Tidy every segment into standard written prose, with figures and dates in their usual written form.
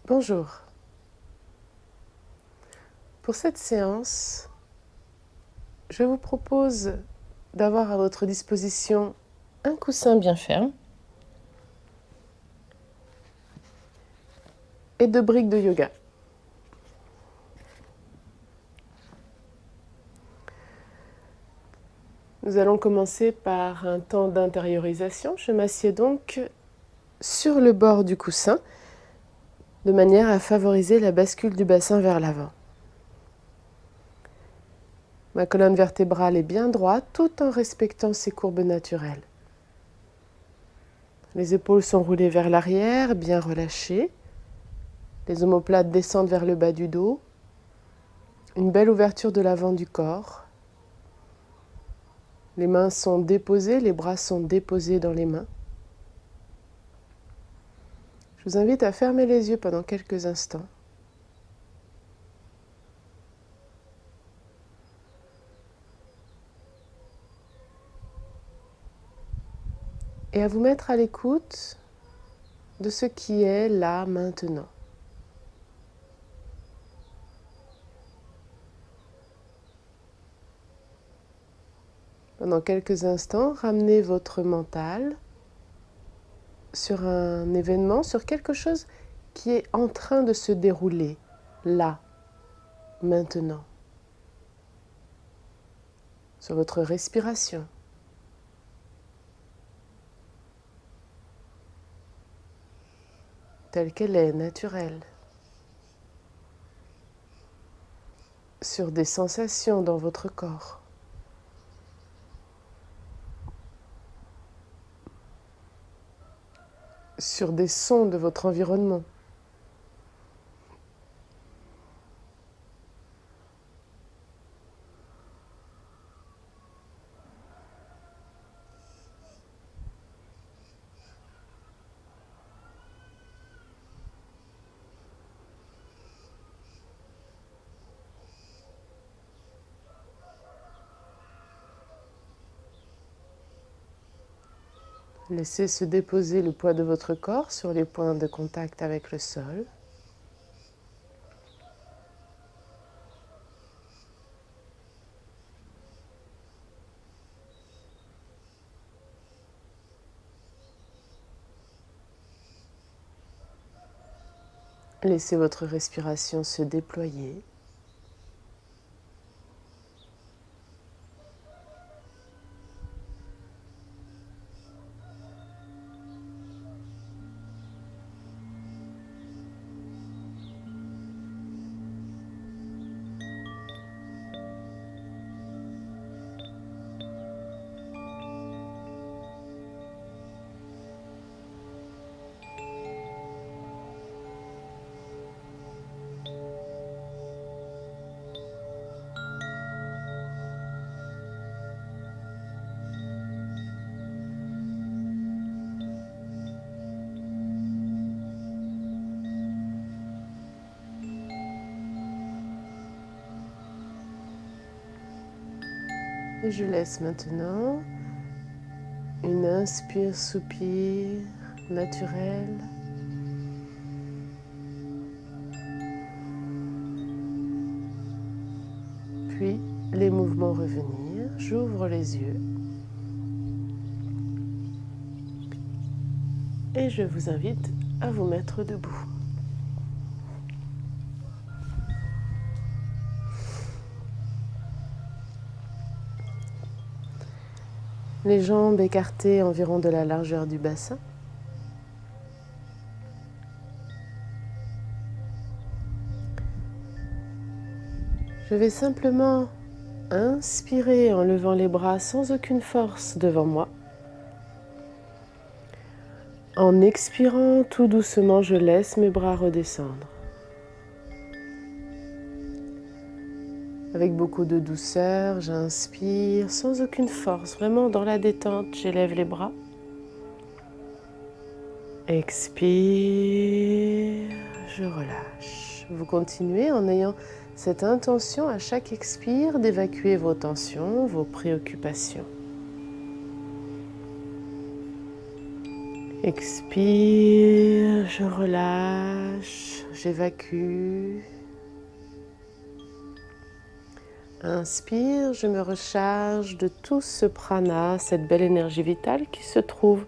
Bonjour. Pour cette séance, je vous propose d'avoir à votre disposition un coussin bien ferme et 2 briques de yoga. Nous allons commencer par un temps d'intériorisation. Je m'assieds donc sur le bord du coussin de manière à favoriser la bascule du bassin vers l'avant. Ma colonne vertébrale est bien droite tout en respectant ses courbes naturelles. Les épaules sont roulées vers l'arrière, bien relâchées. Les omoplates descendent vers le bas du dos. Une belle ouverture de l'avant du corps. Les mains sont déposées, les bras sont déposés dans les mains. Je vous invite à fermer les yeux pendant quelques instants. Et à vous mettre à l'écoute de ce qui est là maintenant. Pendant quelques instants, ramenez votre mental sur un événement, sur quelque chose qui est en train de se dérouler, là, maintenant. Sur votre respiration. Telle qu'elle est, naturelle. Sur des sensations dans votre corps. Sur des sons de votre environnement. Laissez se déposer le poids de votre corps sur les points de contact avec le sol. Laissez votre respiration se déployer. Et je laisse maintenant une inspire-soupir naturelle. Puis les mouvements revenir. J'ouvre les yeux. Et je vous invite à vous mettre debout. Les jambes écartées environ de la largeur du bassin. Je vais simplement inspirer en levant les bras sans aucune force devant moi. En expirant tout doucement, je laisse mes bras redescendre. Avec beaucoup de douceur, j'inspire sans aucune force, vraiment dans la détente, j'élève les bras. Expire, je relâche. Vous continuez en ayant cette intention à chaque expire d'évacuer vos tensions, vos préoccupations. Expire, je relâche, j'évacue. Inspire, je me recharge de tout ce prana, cette belle énergie vitale qui se trouve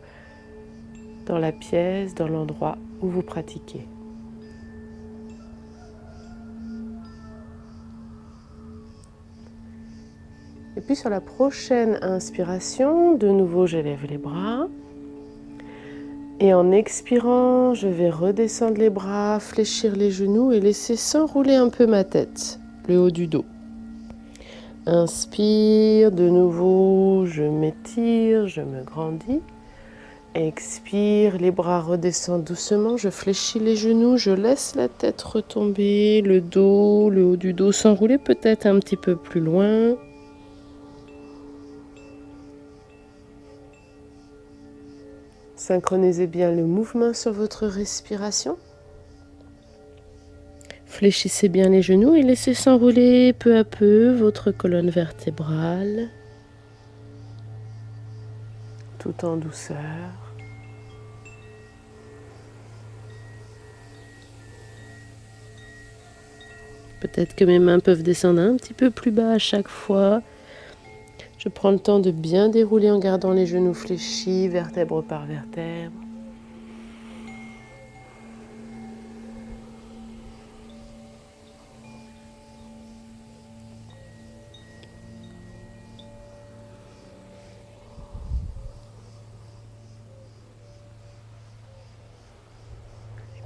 dans la pièce, dans l'endroit où vous pratiquez. Et puis sur la prochaine inspiration, de nouveau j'élève les bras. Et en expirant, je vais redescendre les bras, fléchir les genoux et laisser s'enrouler un peu ma tête, le haut du dos. Inspire, de nouveau, je m'étire, je me grandis. Expire, les bras redescendent doucement, je fléchis les genoux, je laisse la tête retomber, le dos, le haut du dos s'enrouler peut-être un petit peu plus loin. Synchronisez bien le mouvement sur votre respiration. Fléchissez bien les genoux et laissez s'enrouler peu à peu votre colonne vertébrale, tout en douceur. Peut-être que mes mains peuvent descendre un petit peu plus bas à chaque fois. Je prends le temps de bien dérouler en gardant les genoux fléchis, vertèbre par vertèbre.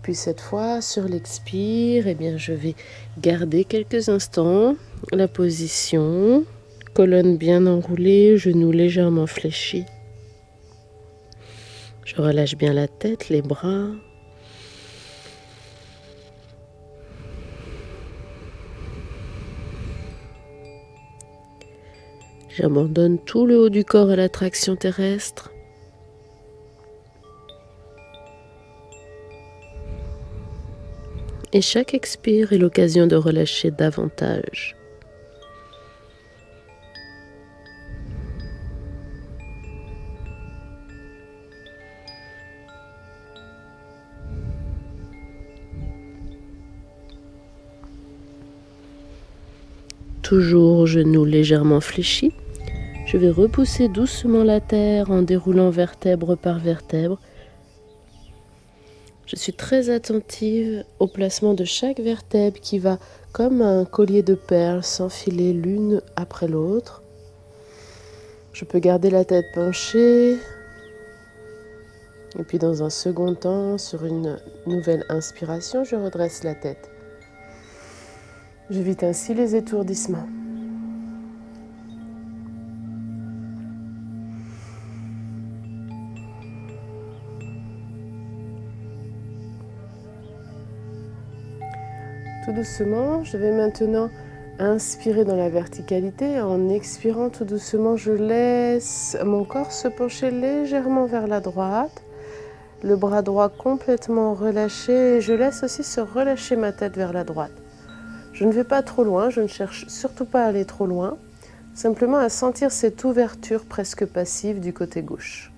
Puis cette fois, sur l'expire, je vais garder quelques instants la position, colonne bien enroulée, genoux légèrement fléchis. Je relâche bien la tête, les bras. J'abandonne tout le haut du corps à l'attraction terrestre. Et chaque expire est l'occasion de relâcher davantage. Toujours genoux légèrement fléchis. Je vais repousser doucement la terre en déroulant vertèbre par vertèbre. Je suis très attentive au placement de chaque vertèbre qui va, comme un collier de perles, s'enfiler l'une après l'autre. Je peux garder la tête penchée. Et puis dans un second temps, sur une nouvelle inspiration, je redresse la tête. J'évite ainsi les étourdissements. Tout doucement, je vais maintenant inspirer dans la verticalité. En expirant tout doucement, je laisse mon corps se pencher légèrement vers la droite. Le bras droit complètement relâché. Et je laisse aussi se relâcher ma tête vers la droite. Je ne vais pas trop loin, je ne cherche surtout pas à aller trop loin. Simplement à sentir cette ouverture presque passive du côté gauche.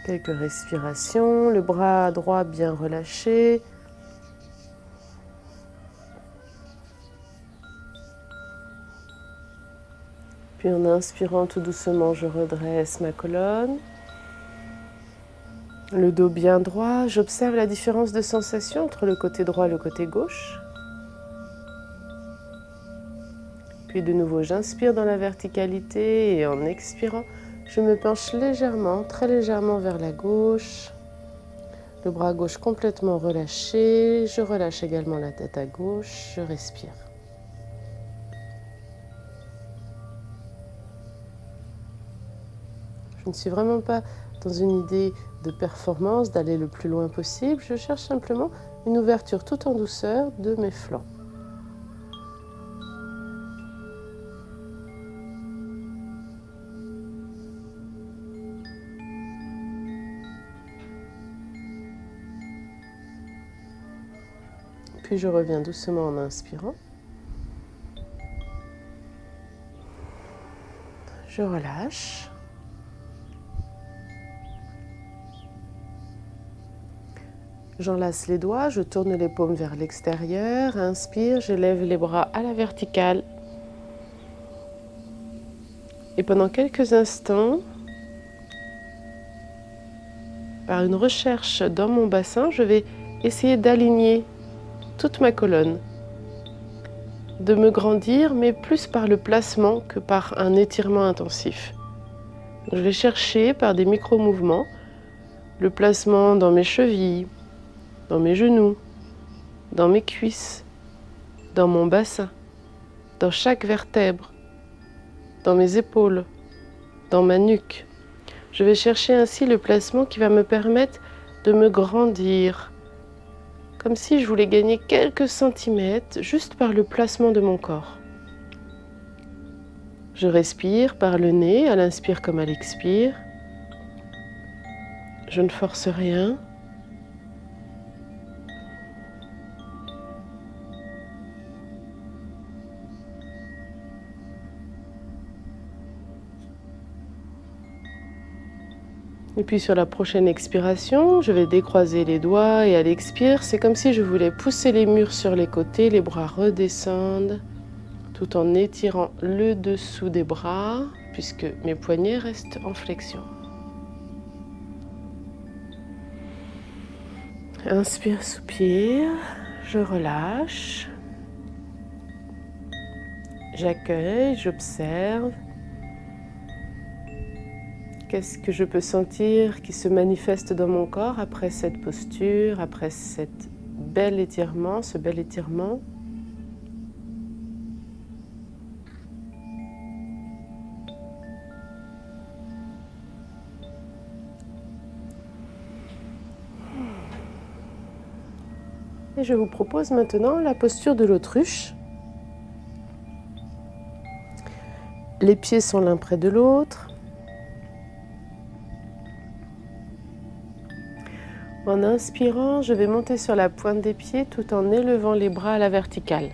Quelques respirations, le bras droit bien relâché. Puis en inspirant tout doucement, je redresse ma colonne. Le dos bien droit, j'observe la différence de sensation entre le côté droit et le côté gauche. Puis de nouveau, j'inspire dans la verticalité et en expirant, je me penche légèrement, très légèrement vers la gauche. Le bras gauche complètement relâché. Je relâche également la tête à gauche. Je respire. Je ne suis vraiment pas dans une idée de performance, d'aller le plus loin possible. Je cherche simplement une ouverture tout en douceur de mes flancs. Puis je reviens doucement en inspirant. Je relâche. J'enlace les doigts, je tourne les paumes vers l'extérieur. Inspire, j'élève les bras à la verticale. Et pendant quelques instants, par une recherche dans mon bassin, je vais essayer d'aligner toute ma colonne, de me grandir, mais plus par le placement que par un étirement intensif. Je vais chercher par des micro-mouvements le placement dans mes chevilles, dans mes genoux, dans mes cuisses, dans mon bassin, dans chaque vertèbre, dans mes épaules, dans ma nuque. Je vais chercher ainsi le placement qui va me permettre de me grandir, comme si je voulais gagner quelques centimètres juste par le placement de mon corps. Je respire par le nez, à l'inspire comme à l'expire. Je ne force rien. Et puis sur la prochaine expiration, je vais décroiser les doigts et à l'expire, c'est comme si je voulais pousser les murs sur les côtés, les bras redescendent, tout en étirant le dessous des bras, puisque mes poignets restent en flexion. Inspire, soupire, je relâche, j'accueille, j'observe. Qu'est-ce que je peux sentir qui se manifeste dans mon corps après cette posture, après ce bel étirement? Et je vous propose maintenant la posture de l'autruche. Les pieds sont l'un près de l'autre. En inspirant, je vais monter sur la pointe des pieds tout en élevant les bras à la verticale.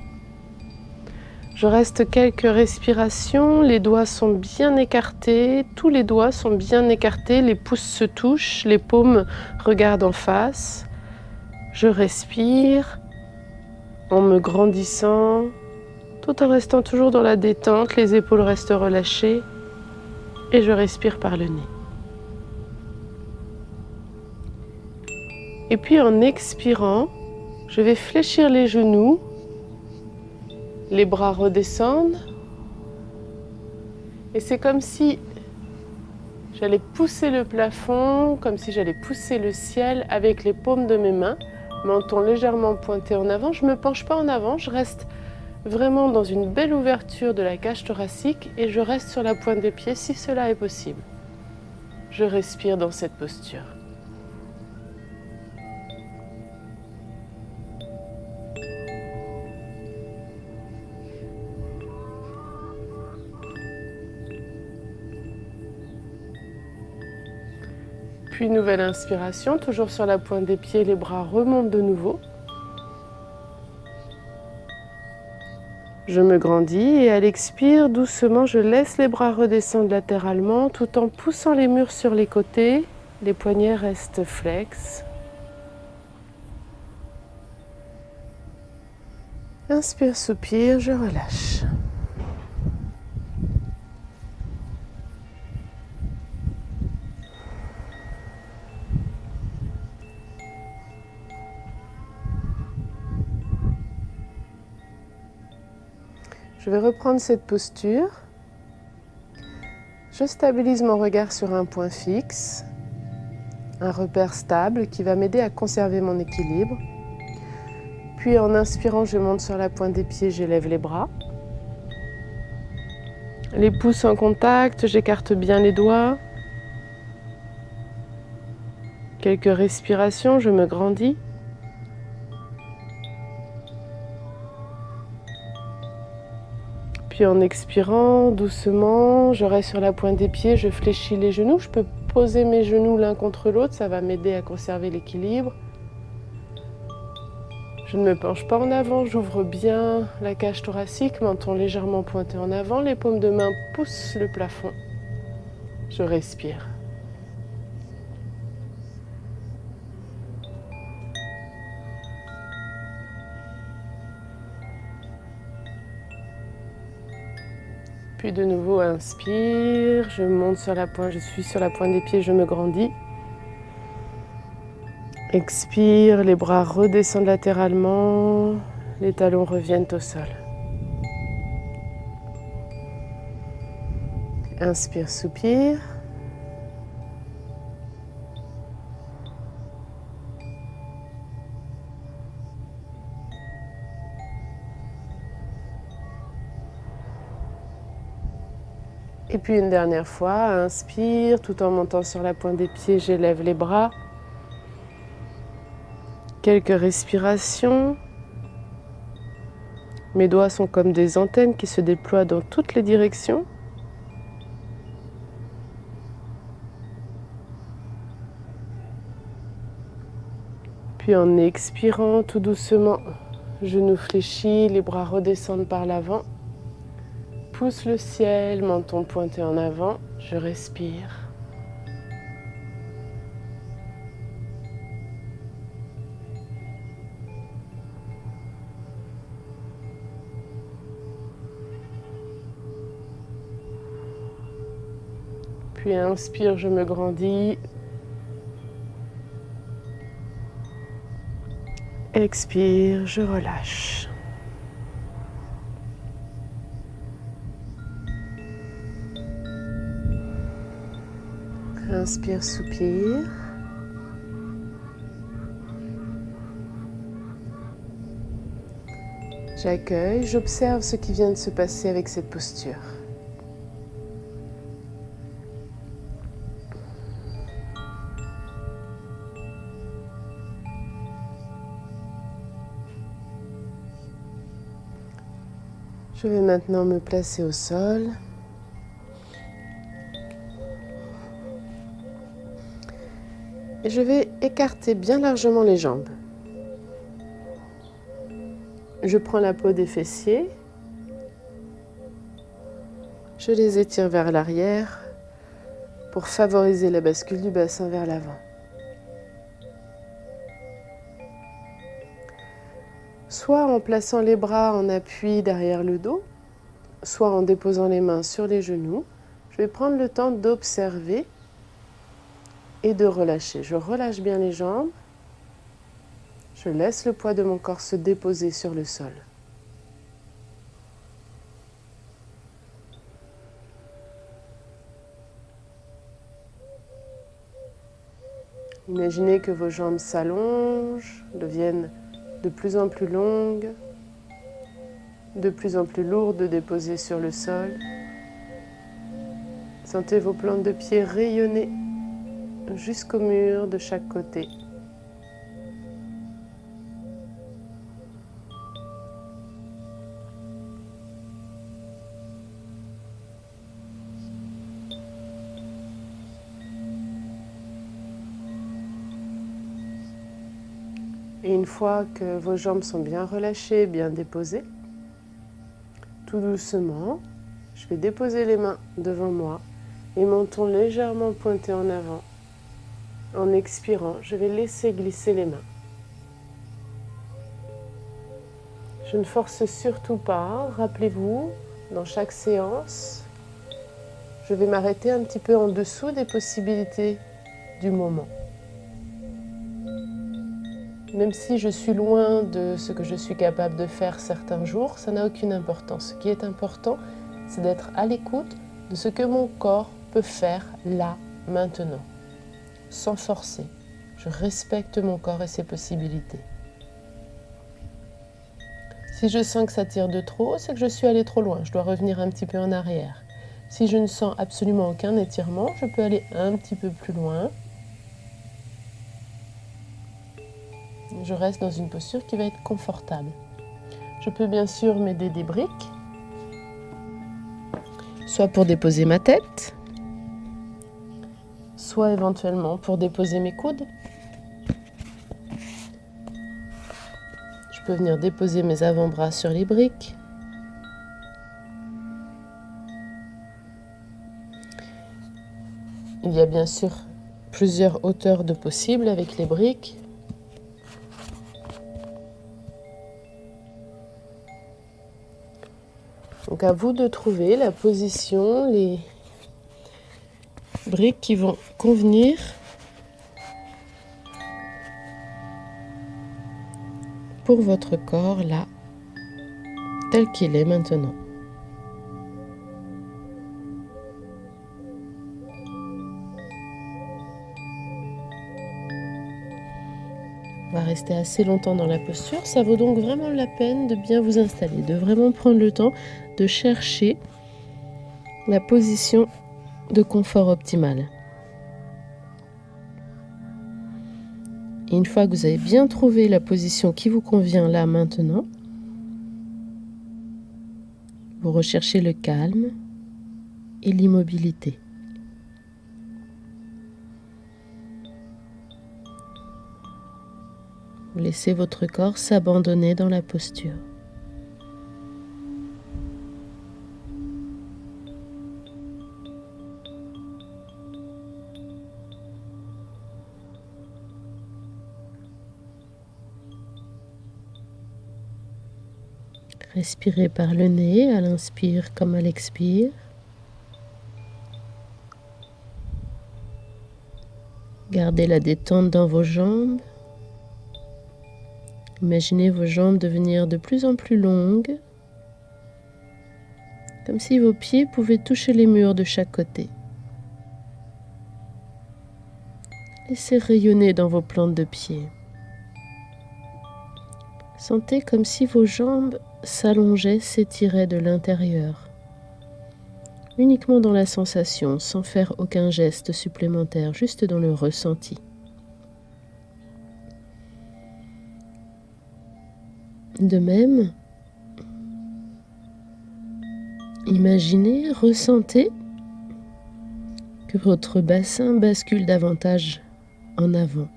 Je reste quelques respirations, les doigts sont bien écartés, tous les doigts sont bien écartés, les pouces se touchent, les paumes regardent en face. Je respire en me grandissant, tout en restant toujours dans la détente, les épaules restent relâchées et je respire par le nez. Et puis en expirant, je vais fléchir les genoux, les bras redescendent et c'est comme si j'allais pousser le plafond, comme si j'allais pousser le ciel avec les paumes de mes mains, menton légèrement pointé en avant. Je ne me penche pas en avant, je reste vraiment dans une belle ouverture de la cage thoracique et je reste sur la pointe des pieds si cela est possible. Je respire dans cette posture. Puis nouvelle inspiration, toujours sur la pointe des pieds, les bras remontent de nouveau. Je me grandis et à l'expire, doucement, je laisse les bras redescendre latéralement tout en poussant les murs sur les côtés. Les poignets restent flex. Inspire, soupire, je relâche. Je vais reprendre cette posture. Je stabilise mon regard sur un point fixe, un repère stable qui va m'aider à conserver mon équilibre. Puis en inspirant, je monte sur la pointe des pieds, j'élève les bras. Les pouces en contact, j'écarte bien les doigts. Quelques respirations, je me grandis. Puis en expirant, doucement, je reste sur la pointe des pieds, je fléchis les genoux. Je peux poser mes genoux l'un contre l'autre, ça va m'aider à conserver l'équilibre. Je ne me penche pas en avant, j'ouvre bien la cage thoracique, menton légèrement pointé en avant, les paumes de main poussent le plafond. Je respire. Puis de nouveau, inspire, je monte sur la pointe, je suis sur la pointe des pieds, je me grandis. Expire, les bras redescendent latéralement, les talons reviennent au sol. Inspire, soupire. Et puis une dernière fois, inspire, tout en montant sur la pointe des pieds, j'élève les bras. Quelques respirations. Mes doigts sont comme des antennes qui se déploient dans toutes les directions. Puis en expirant tout doucement, genou fléchi, les bras redescendent par l'avant. Pousse le ciel, menton pointé en avant, je respire. Puis inspire, je me grandis. Expire, je relâche. Inspire, soupire. J'accueille, j'observe ce qui vient de se passer avec cette posture. Je vais maintenant me placer au sol. Et je vais écarter bien largement les jambes. Je prends la peau des fessiers. Je les étire vers l'arrière pour favoriser la bascule du bassin vers l'avant. Soit en plaçant les bras en appui derrière le dos, soit en déposant les mains sur les genoux. Je vais prendre le temps d'observer et de relâcher. Je relâche bien les jambes. Je laisse le poids de mon corps se déposer sur le sol. Imaginez que vos jambes s'allongent, deviennent de plus en plus longues, de plus en plus lourdes déposées sur le sol. Sentez vos plantes de pied rayonner jusqu'au mur de chaque côté. Et une fois que vos jambes sont bien relâchées, bien déposées, tout doucement, je vais déposer les mains devant moi et menton légèrement pointé en avant. En expirant, je vais laisser glisser les mains. Je ne force surtout pas, rappelez-vous, dans chaque séance, je vais m'arrêter un petit peu en dessous des possibilités du moment. Même si je suis loin de ce que je suis capable de faire certains jours, ça n'a aucune importance. Ce qui est important, c'est d'être à l'écoute de ce que mon corps peut faire là, maintenant, sans forcer. Je respecte mon corps et ses possibilités. Si je sens que ça tire de trop, c'est que je suis allée trop loin. Je dois revenir un petit peu en arrière. Si je ne sens absolument aucun étirement, je peux aller un petit peu plus loin. Je reste dans une posture qui va être confortable. Je peux bien sûr m'aider des briques, soit pour déposer ma tête, soit éventuellement pour déposer mes coudes. Je peux venir déposer mes avant-bras sur les briques. Il y a bien sûr plusieurs hauteurs de possibles avec les briques. Donc à vous de trouver la position, les briques qui vont convenir pour votre corps là, tel qu'il est maintenant. On va rester assez longtemps dans la posture. Ça vaut donc vraiment la peine de bien vous installer, de vraiment prendre le temps de chercher la position de confort optimale. Et une fois que vous avez bien trouvé la position qui vous convient là maintenant, vous recherchez le calme et l'immobilité. Vous laissez votre corps s'abandonner dans la posture. Respirez par le nez à l'inspire comme à l'expire. Gardez la détente dans vos jambes. Imaginez vos jambes devenir de plus en plus longues, comme si vos pieds pouvaient toucher les murs de chaque côté. Laissez rayonner dans vos plantes de pieds. Sentez comme si vos jambes s'allongeaient, s'étiraient de l'intérieur, uniquement dans la sensation, sans faire aucun geste supplémentaire, juste dans le ressenti. De même, imaginez, ressentez que votre bassin bascule davantage en avant,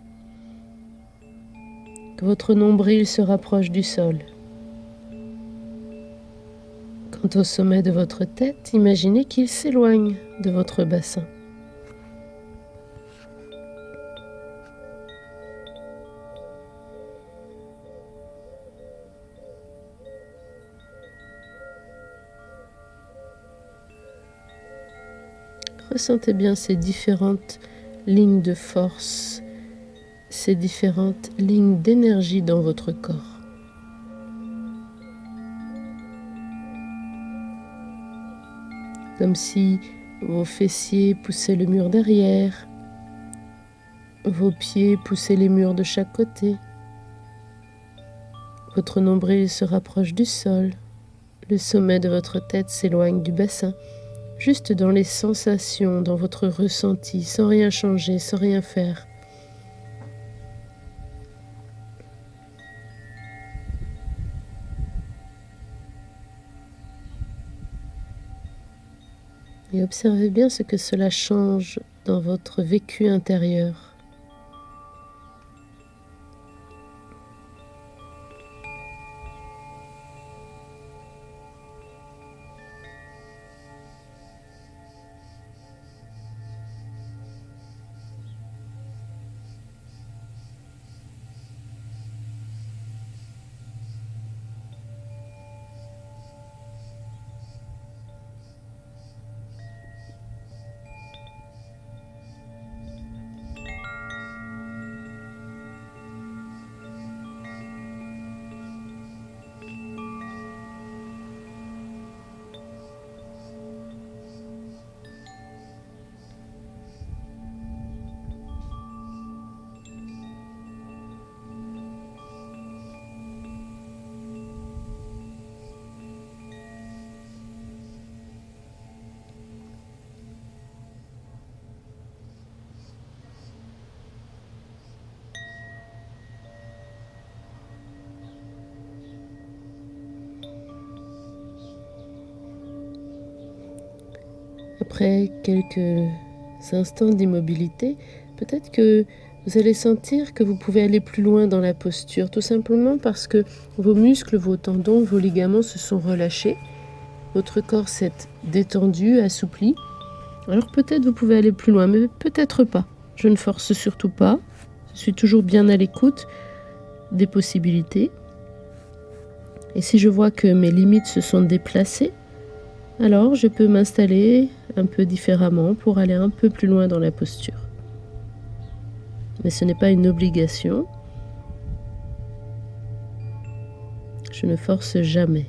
que votre nombril se rapproche du sol. Quant au sommet de votre tête, imaginez qu'il s'éloigne de votre bassin. Ressentez bien ces différentes lignes de force, ces différentes lignes d'énergie dans votre corps. Comme si vos fessiers poussaient le mur derrière, vos pieds poussaient les murs de chaque côté. Votre nombril se rapproche du sol, le sommet de votre tête s'éloigne du bassin. Juste dans les sensations, dans votre ressenti, sans rien changer, sans rien faire. Et observez bien ce que cela change dans votre vécu intérieur. Après quelques instants d'immobilité, peut-être que vous allez sentir que vous pouvez aller plus loin dans la posture, tout simplement parce que vos muscles, vos tendons, vos ligaments se sont relâchés. Votre corps s'est détendu, assoupli. Alors peut-être vous pouvez aller plus loin, mais peut-être pas. Je ne force surtout pas. Je suis toujours bien à l'écoute des possibilités. Et si je vois que mes limites se sont déplacées, alors je peux m'installer un peu différemment pour aller un peu plus loin dans la posture. Mais ce n'est pas une obligation. Je ne force jamais.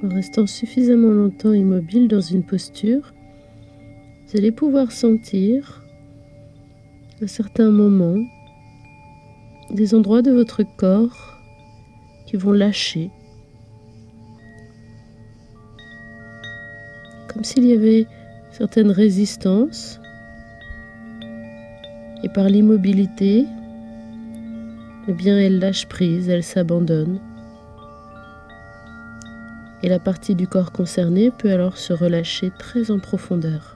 En restant suffisamment longtemps immobile dans une posture, vous allez pouvoir sentir à certains moments des endroits de votre corps qui vont lâcher, comme s'il y avait certaines résistances, et par l'immobilité, eh bien elle lâche prise, elle s'abandonne. Et la partie du corps concernée peut alors se relâcher très en profondeur.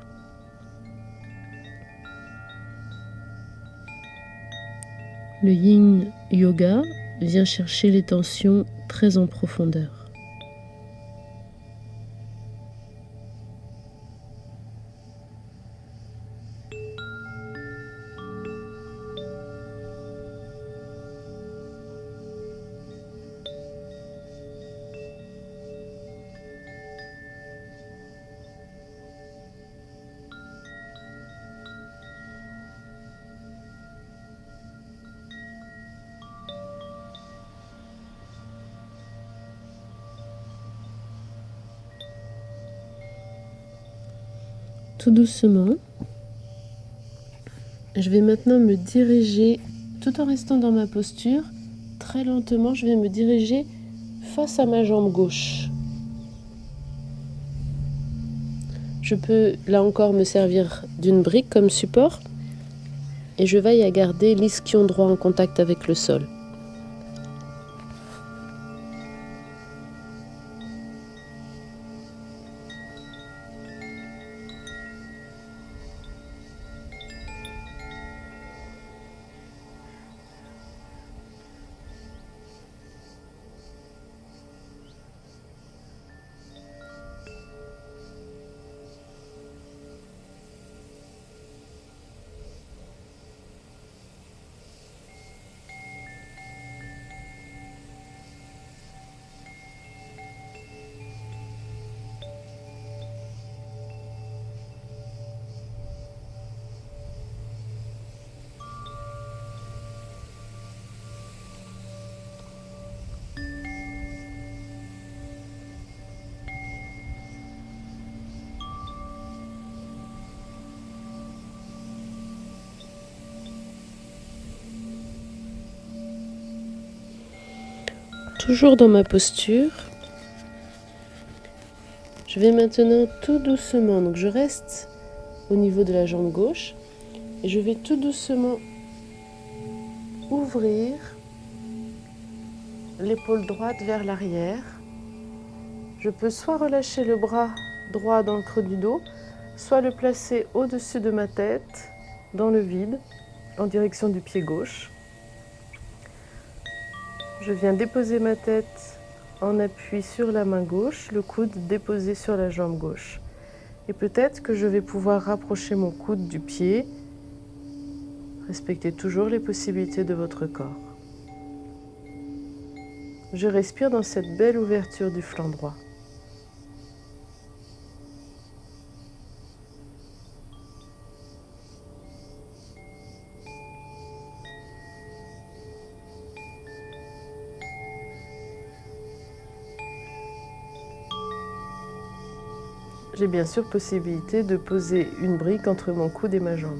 Le yin yoga vient chercher les tensions très en profondeur. Tout doucement, je vais maintenant me diriger, tout en restant dans ma posture, très lentement, je vais me diriger face à ma jambe gauche. Je peux là encore me servir d'une brique comme support et je veille à garder l'ischion droit en contact avec le sol. Toujours dans ma posture. Je vais maintenant tout doucement, donc je reste au niveau de la jambe gauche et je vais tout doucement ouvrir l'épaule droite vers l'arrière. Je peux soit relâcher le bras droit dans le creux du dos, soit le placer au-dessus de ma tête, dans le vide, en direction du pied gauche. Je viens déposer ma tête en appui sur la main gauche, le coude déposé sur la jambe gauche. Et peut-être que je vais pouvoir rapprocher mon coude du pied. Respectez toujours les possibilités de votre corps. Je respire dans cette belle ouverture du flanc droit. J'ai bien sûr possibilité de poser une brique entre mon coude et ma jambe.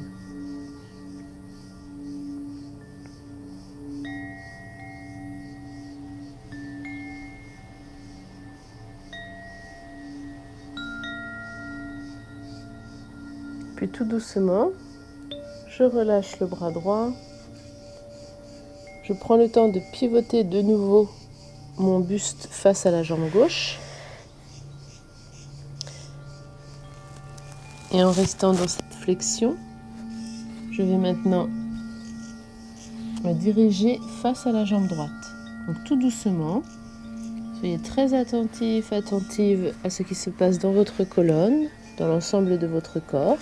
Puis tout doucement, je relâche le bras droit. Je prends le temps de pivoter de nouveau mon buste face à la jambe gauche. Et en restant dans cette flexion, je vais maintenant me diriger face à la jambe droite. Donc tout doucement, soyez très attentif, attentive à ce qui se passe dans votre colonne, dans l'ensemble de votre corps.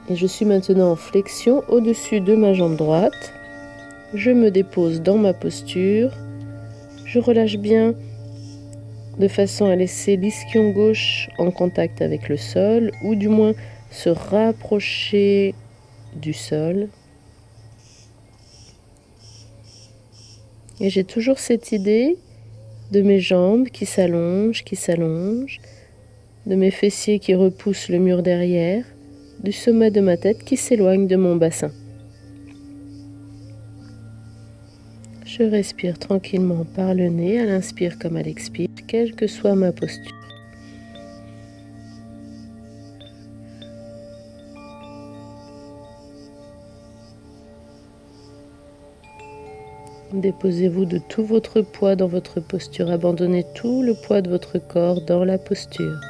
Et je suis maintenant en flexion au-dessus de ma jambe droite. Je me dépose dans ma posture. Je relâche bien de façon à laisser l'ischio gauche en contact avec le sol, ou du moins se rapprocher du sol. Et j'ai toujours cette idée de mes jambes qui s'allongent, de mes fessiers qui repoussent le mur derrière, du sommet de ma tête qui s'éloigne de mon bassin. Je respire tranquillement par le nez, à l'inspire comme à l'expire, quelle que soit ma posture. Déposez-vous de tout votre poids dans votre posture. Abandonnez tout le poids de votre corps dans la posture.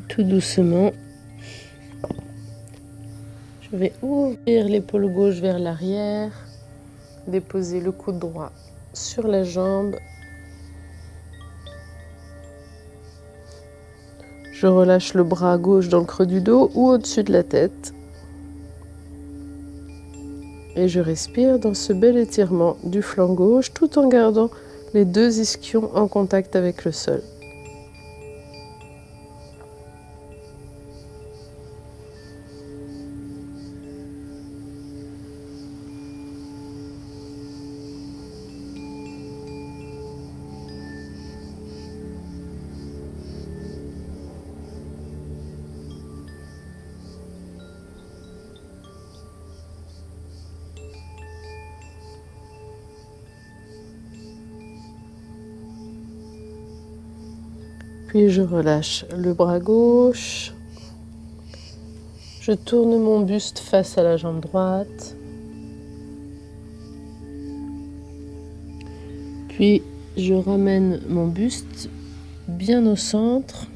Tout doucement, je vais ouvrir l'épaule gauche vers l'arrière, déposer le coude droit sur la jambe. Je relâche le bras gauche dans le creux du dos ou au-dessus de la tête. Et je respire dans ce bel étirement du flanc gauche tout en gardant les deux ischions en contact avec le sol. Puis je relâche le bras gauche. Je tourne mon buste face à la jambe droite. Puis Je ramène mon buste bien au centre.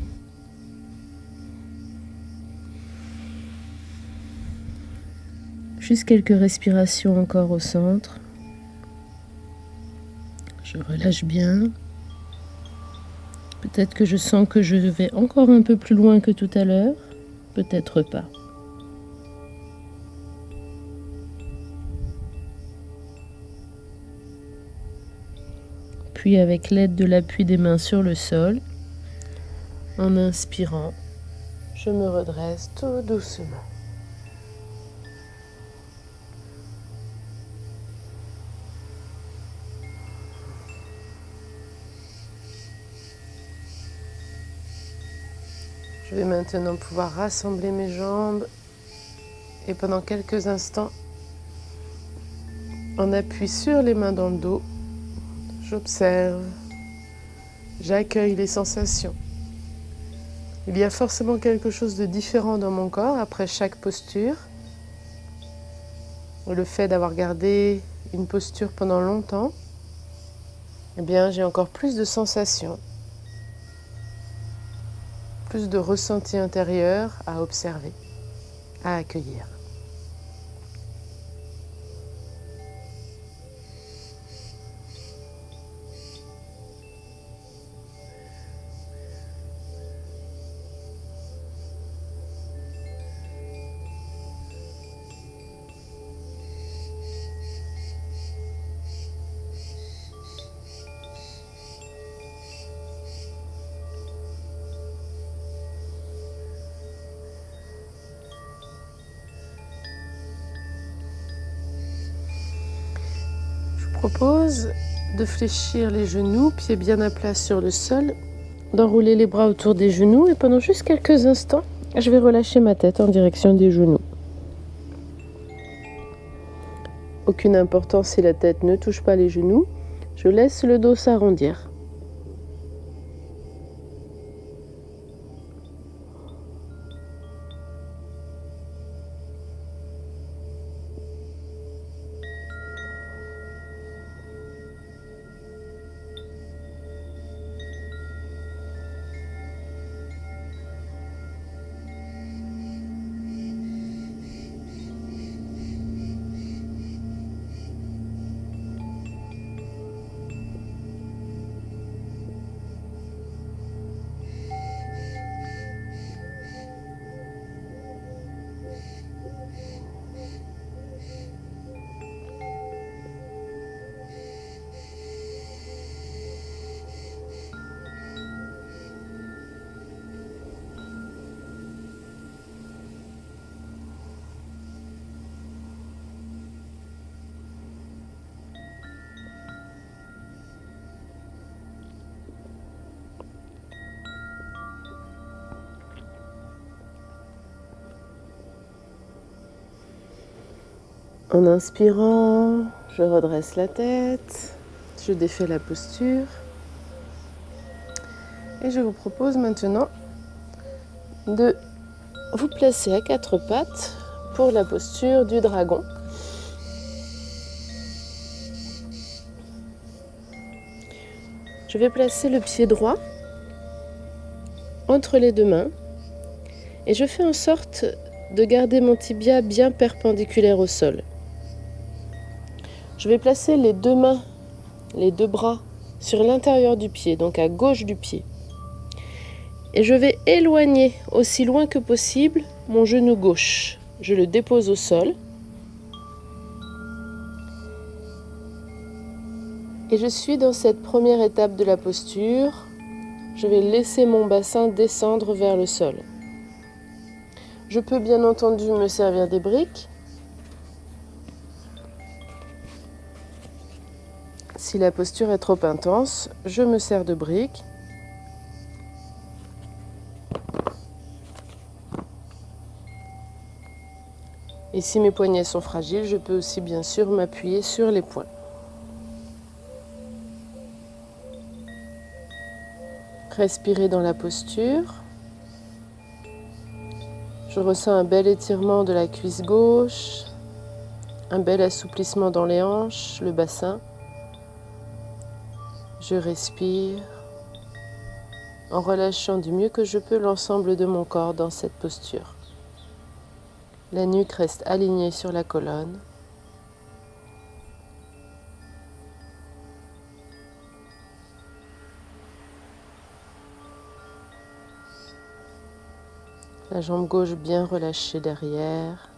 Juste quelques respirations encore au centre. Je relâche bien. Peut-être que je sens que je vais encore un peu plus loin que tout à l'heure. Peut-être pas. Puis avec l'aide de l'appui des mains sur le sol, en inspirant, je me redresse tout doucement. Je vais maintenant pouvoir rassembler mes jambes et pendant quelques instants, en appui sur les mains dans le dos, j'observe, j'accueille les sensations. Il y a forcément quelque chose de différent dans mon corps après chaque posture. Le fait d'avoir gardé une posture pendant longtemps, eh bien, j'ai encore plus de sensations, plus de ressentis intérieurs à observer, à accueillir. Je propose de fléchir les genoux, pieds bien à plat sur le sol, d'enrouler les bras autour des genoux et pendant juste quelques instants, je vais relâcher ma tête en direction des genoux. Aucune importance si la tête ne touche pas les genoux, je laisse le dos s'arrondir. En inspirant, je redresse la tête, je défais la posture et je vous propose maintenant de vous placer à quatre pattes pour la posture du dragon. Je vais placer le pied droit entre les deux mains et je fais en sorte de garder mon tibia bien perpendiculaire au sol. Je vais placer les deux mains, les deux bras sur l'intérieur du pied, donc à gauche du pied. Et je vais éloigner aussi loin que possible mon genou gauche. Je le dépose au sol. Et je suis dans cette première étape de la posture. Je vais laisser mon bassin descendre vers le sol. Je peux bien entendu me servir des briques. Si la posture est trop intense, je me sers de briques. Et si mes poignets sont fragiles, je peux aussi bien sûr m'appuyer sur les poings. Respirez dans la posture. Je ressens un bel étirement de la cuisse gauche, un bel assouplissement dans les hanches, le bassin. Je respire en relâchant du mieux que je peux l'ensemble de mon corps dans cette posture. La nuque reste alignée sur la colonne. La jambe gauche bien relâchée derrière.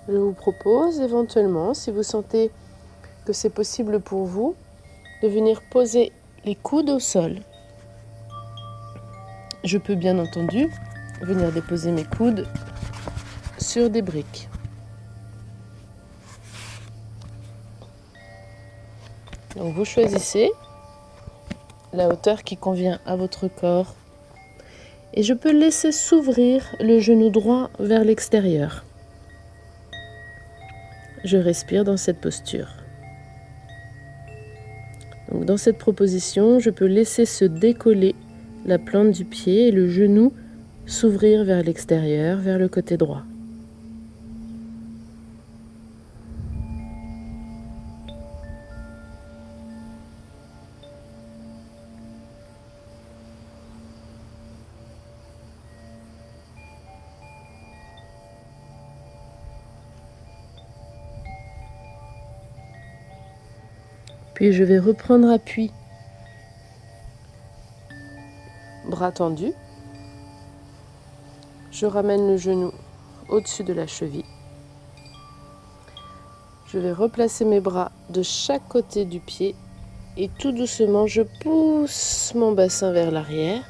Je vous propose éventuellement, si vous sentez que c'est possible pour vous, de venir poser les coudes au sol. Je peux bien entendu venir déposer mes coudes sur des briques. Donc vous choisissez la hauteur qui convient à votre corps et je peux laisser s'ouvrir le genou droit vers l'extérieur. Je respire dans cette posture. Donc dans cette proposition, je peux laisser se décoller la plante du pied et le genou s'ouvrir vers l'extérieur, vers le côté droit. Puis je vais reprendre appui. Bras tendus. Je ramène le genou au-dessus de la cheville. Je vais replacer mes bras de chaque côté du pied et tout doucement, je pousse mon bassin vers l'arrière.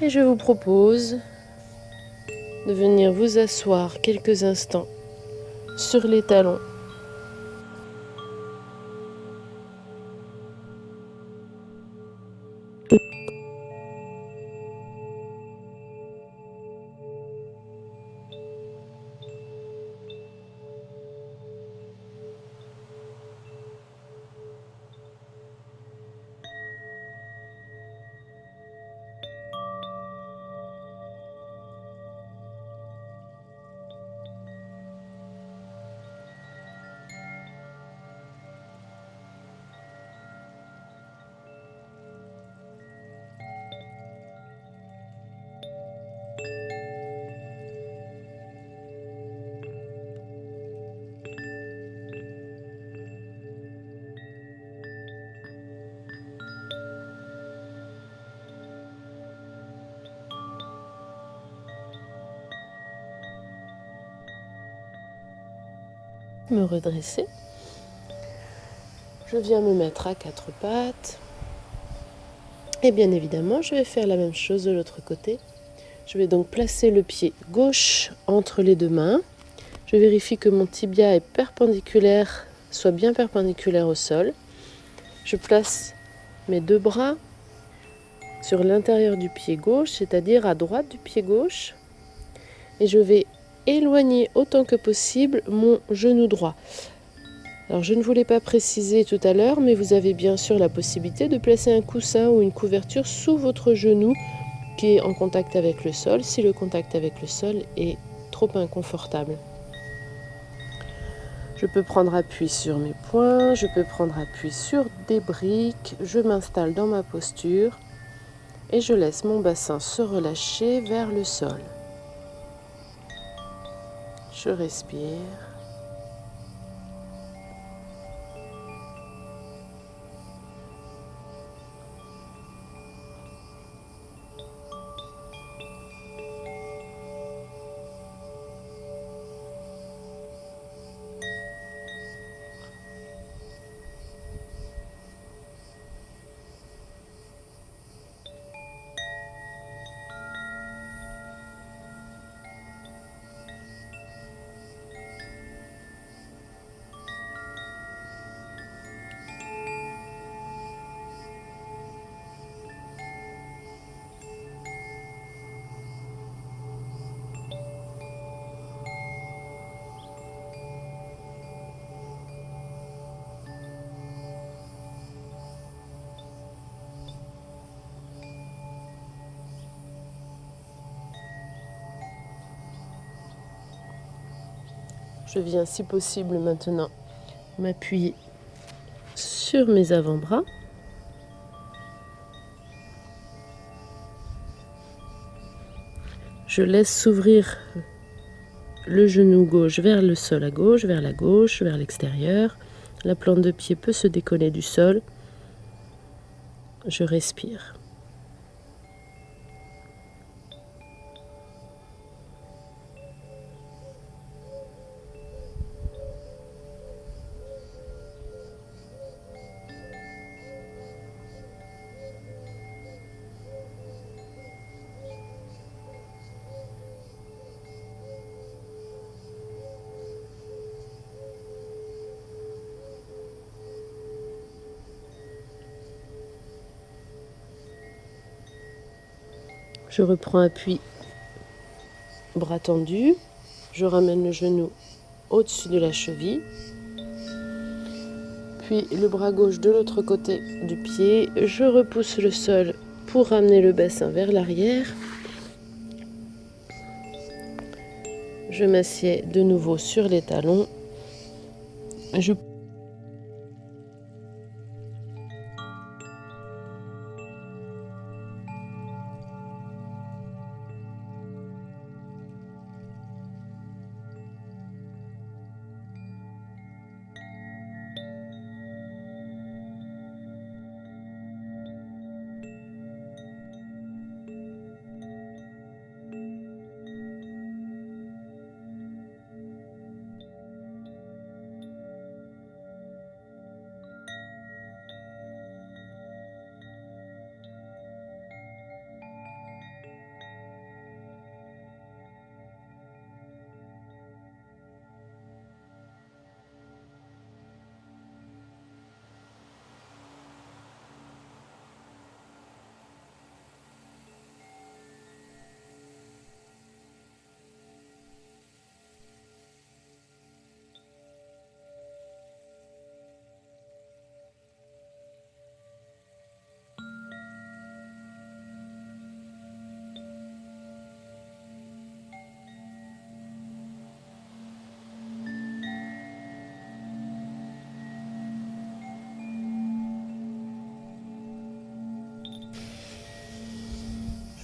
Et je vous propose de venir vous asseoir quelques instants sur les talons. Me redresser. Je viens me mettre à quatre pattes. Et bien évidemment, je vais faire la même chose de l'autre côté. Je vais donc placer le pied gauche entre les deux mains. Je vérifie que mon tibia est perpendiculaire, soit bien perpendiculaire au sol. Je place mes deux bras sur l'intérieur du pied gauche, c'est-à-dire à droite du pied gauche. Et je vais éloigner autant que possible mon genou droit. Alors je ne vous l'ai pas précisé tout à l'heure, mais vous avez bien sûr la possibilité de placer un coussin ou une couverture sous votre genou qui est en contact avec le sol, si le contact avec le sol est trop inconfortable. Je peux prendre appui sur mes poings, je peux prendre appui sur des briques, je m'installe dans ma posture et je laisse mon bassin se relâcher vers le sol. Je respire. Je viens, si possible, maintenant m'appuyer sur mes avant-bras. Je laisse s'ouvrir le genou gauche vers le sol à gauche, vers la gauche, vers l'extérieur. La plante de pied peut se décoller du sol. Je respire. Je reprends appui, bras tendus. Je ramène le genou au-dessus de la cheville. Puis le bras gauche de l'autre côté du pied. Je repousse le sol pour ramener le bassin vers l'arrière. Je m'assieds de nouveau sur les talons.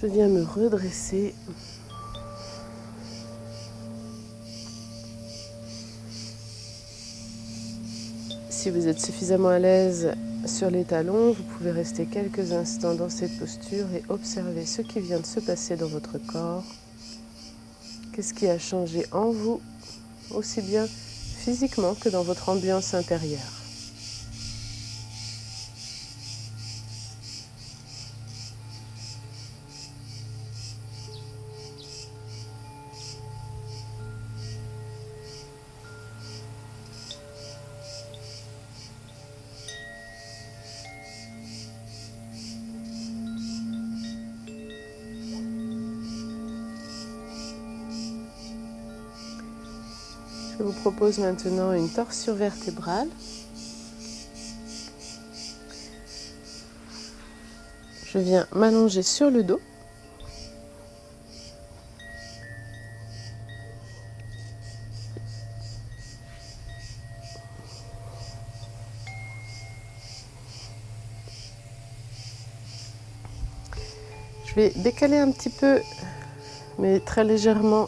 Je viens me redresser. Si vous êtes suffisamment à l'aise sur les talons, vous pouvez rester quelques instants dans cette posture et observer ce qui vient de se passer dans votre corps. Qu'est-ce qui a changé en vous, aussi bien physiquement que dans votre ambiance intérieure. Je vous propose maintenant une torsion vertébrale. Je viens m'allonger sur le dos. Je vais décaler un petit peu, mais très légèrement,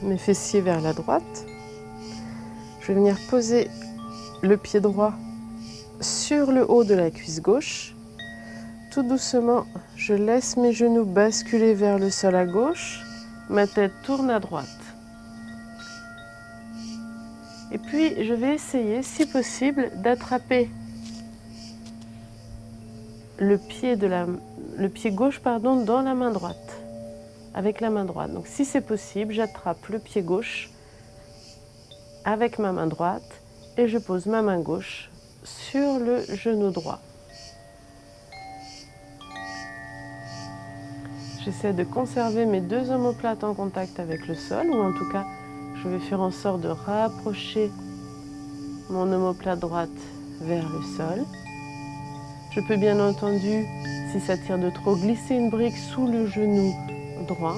mes fessiers vers la droite. Je vais venir poser le pied droit sur le haut de la cuisse gauche. Tout doucement, je laisse mes genoux basculer vers le sol à gauche. Ma tête tourne à droite. Et puis, je vais essayer, si possible, d'attraper le pied gauche dans la main droite, avec la main droite. Donc, si c'est possible, j'attrape le pied gauche avec ma main droite et je pose ma main gauche sur le genou droit. J'essaie de conserver mes deux omoplates en contact avec le sol, ou en tout cas, je vais faire en sorte de rapprocher mon omoplate droite vers le sol. Je peux bien entendu, si ça tire de trop, glisser une brique sous le genou droit.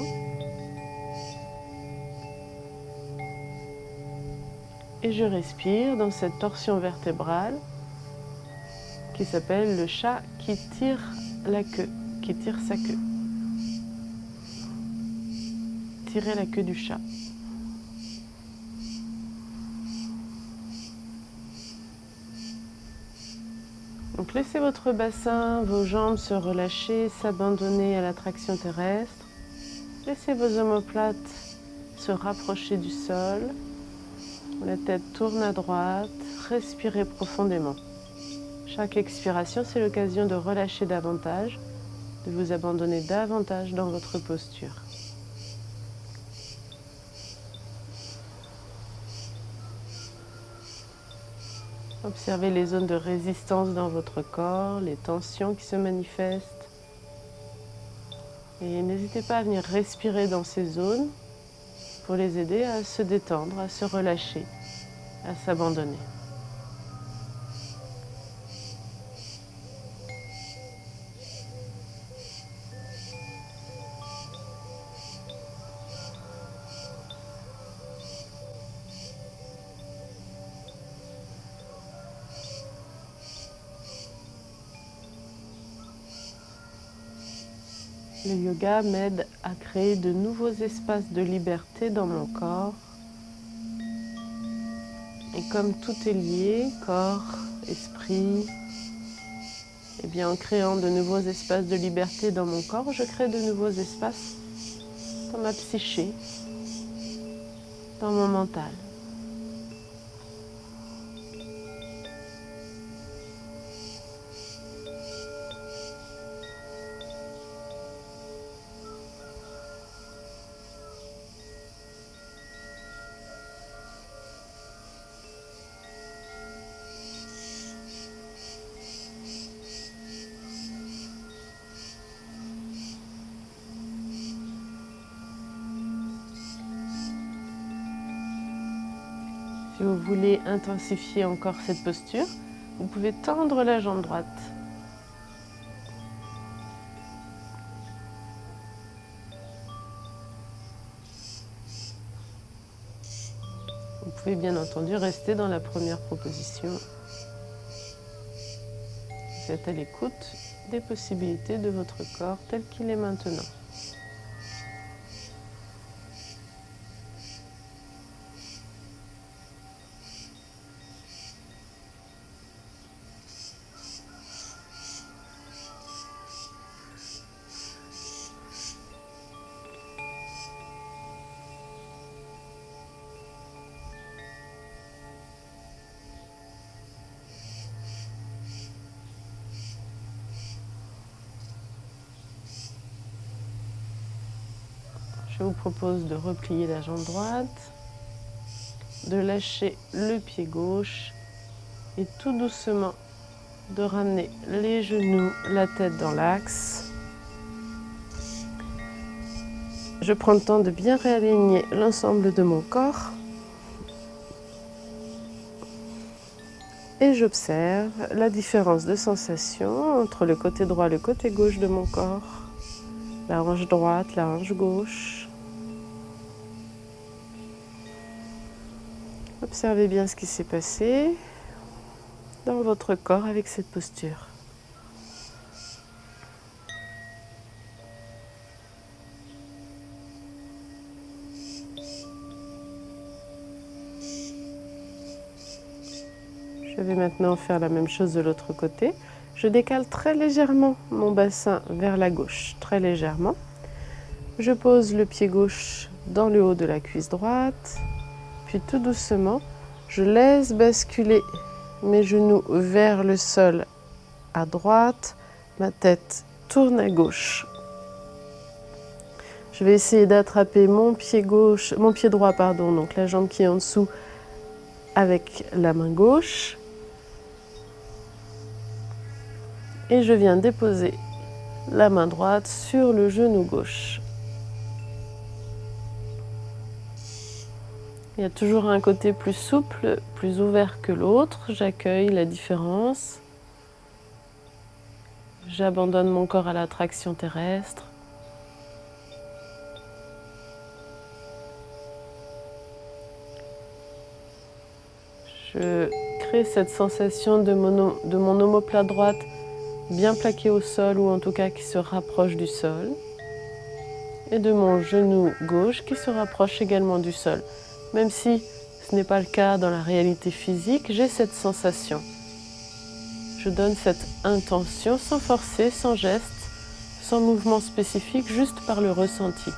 Et je respire dans cette torsion vertébrale qui s'appelle le chat qui tire la queue, qui tire sa queue. Tirez la queue du chat. Donc laissez votre bassin, vos jambes se relâcher, s'abandonner à l'attraction terrestre. Laissez vos omoplates se rapprocher du sol. La tête tourne à droite, respirez profondément. Chaque expiration, c'est l'occasion de relâcher davantage, de vous abandonner davantage dans votre posture. Observez les zones de résistance dans votre corps, les tensions qui se manifestent. Et n'hésitez pas à venir respirer dans ces zones pour les aider à se détendre, à se relâcher, à s'abandonner. Le yoga m'aide à créer de nouveaux espaces de liberté dans mon corps. Et comme tout est lié, corps, esprit, et bien en créant de nouveaux espaces de liberté dans mon corps, je crée de nouveaux espaces dans ma psyché, dans mon mental. Si vous voulez intensifier encore cette posture, vous pouvez tendre la jambe droite. Vous pouvez bien entendu rester dans la première proposition. Vous êtes à l'écoute des possibilités de votre corps tel qu'il est maintenant. Je vous propose de replier la jambe droite, de lâcher le pied gauche et tout doucement de ramener les genoux, la tête dans l'axe. Je prends le temps de bien réaligner l'ensemble de mon corps et j'observe la différence de sensation entre le côté droit et le côté gauche de mon corps, la hanche droite, la hanche gauche. Observez bien ce qui s'est passé dans votre corps avec cette posture. Je vais maintenant faire la même chose de l'autre côté. Je décale très légèrement mon bassin vers la gauche, très légèrement. Je pose le pied gauche dans le haut de la cuisse droite. Puis tout doucement, je laisse basculer mes genoux vers le sol à droite. Ma tête tourne à gauche. Je vais essayer d'attraper mon pied droit, donc la jambe qui est en dessous avec la main gauche. Et je viens déposer la main droite sur le genou gauche. Il y a toujours un côté plus souple, plus ouvert que l'autre. J'accueille la différence. J'abandonne mon corps à l'attraction terrestre. Je crée cette sensation de mon omoplate droite bien plaqué au sol ou en tout cas qui se rapproche du sol. Et de mon genou gauche qui se rapproche également du sol. Même si ce n'est pas le cas dans la réalité physique, j'ai cette sensation. Je donne cette intention sans forcer, sans geste, sans mouvement spécifique, juste par le ressenti.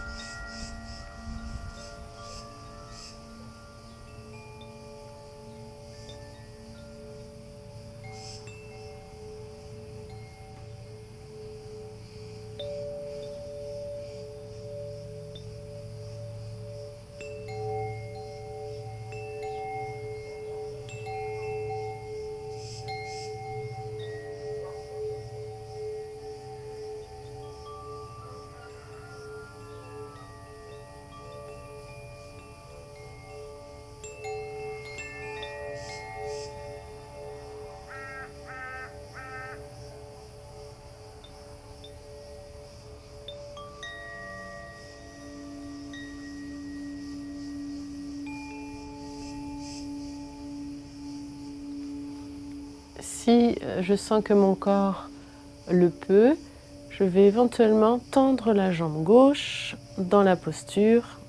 Si je sens que mon corps le peut, je vais éventuellement tendre la jambe gauche dans la posture.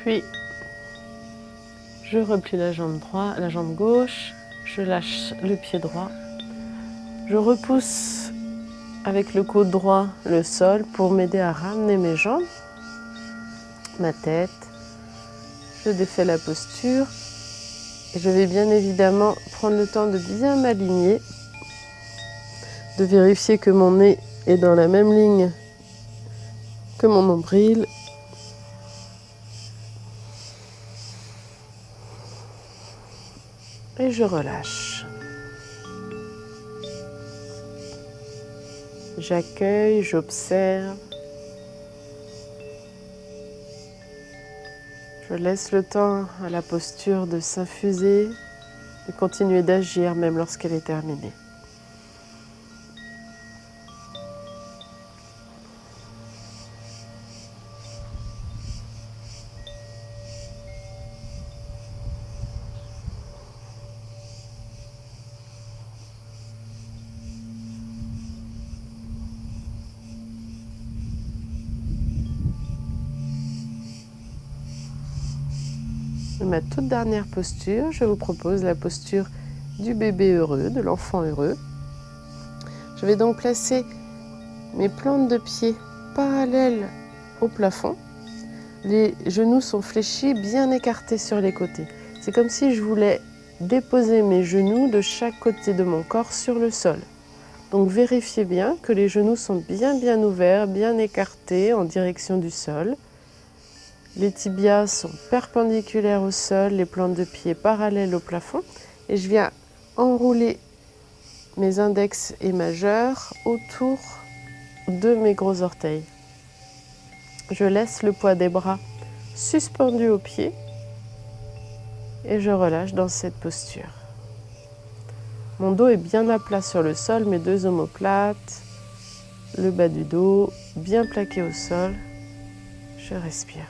Puis, je replie la jambe gauche, je lâche le pied droit. Je repousse avec le coude droit le sol pour m'aider à ramener mes jambes, ma tête. Je défais la posture et je vais bien évidemment prendre le temps de bien m'aligner, de vérifier que mon nez est dans la même ligne que mon nombril. Et je relâche. J'accueille, j'observe. Je laisse le temps à la posture de s'infuser, de continuer d'agir même lorsqu'elle est terminée. Ma toute dernière posture, je vous propose la posture du bébé heureux, de l'enfant heureux. Je vais donc placer mes plantes de pied parallèles au plafond. Les genoux sont fléchis, bien écartés sur les côtés. C'est comme si je voulais déposer mes genoux de chaque côté de mon corps sur le sol. Donc vérifiez bien que les genoux sont bien ouverts, bien écartés en direction du sol. Les tibias sont perpendiculaires au sol, les plantes de pied parallèles au plafond. Et je viens enrouler mes index et majeurs autour de mes gros orteils. Je laisse le poids des bras suspendu aux pieds et je relâche dans cette posture. Mon dos est bien à plat sur le sol, mes deux omoplates, le bas du dos bien plaqué au sol. Je respire.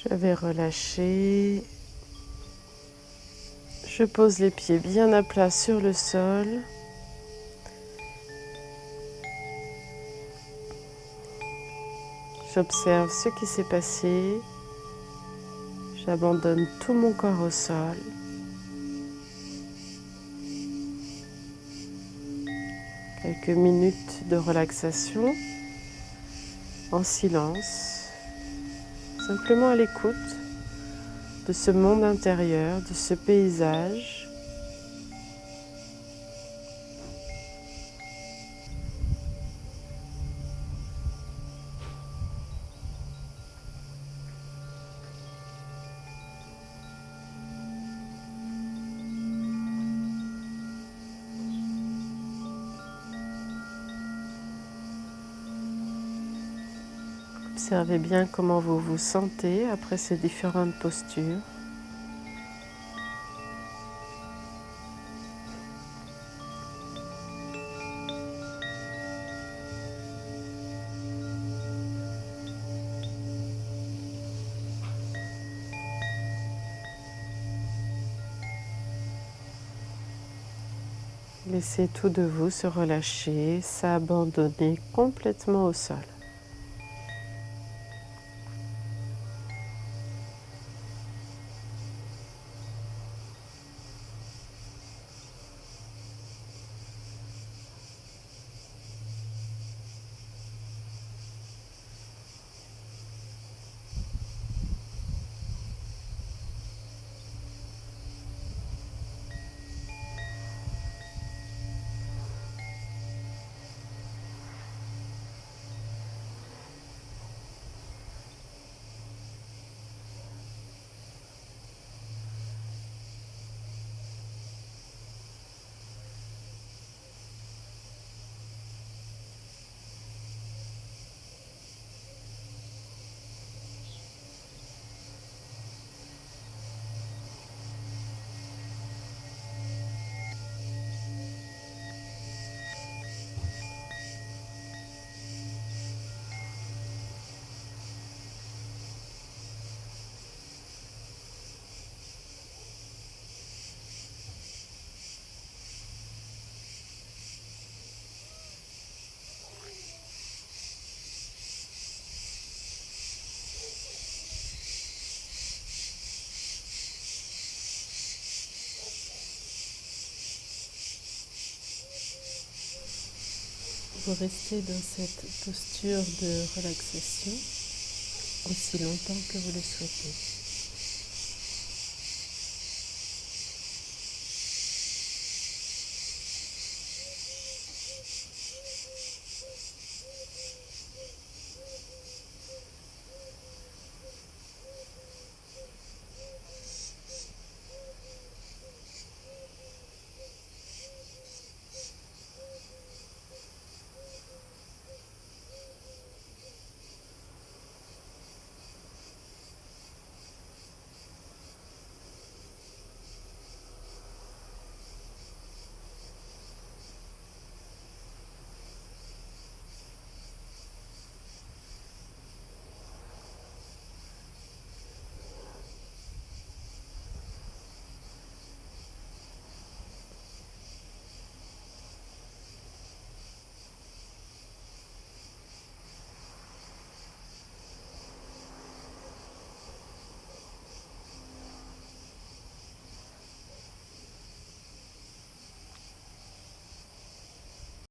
Je vais relâcher. Je pose les pieds bien à plat sur le sol. J'observe ce qui s'est passé. J'abandonne tout mon corps au sol. Quelques minutes de relaxation en silence, simplement à l'écoute de ce monde intérieur, de ce paysage. Observez bien comment vous vous sentez après ces différentes postures. Laissez tout de vous se relâcher, s'abandonner complètement au sol. Vous restez dans cette posture de relaxation aussi longtemps que vous le souhaitez.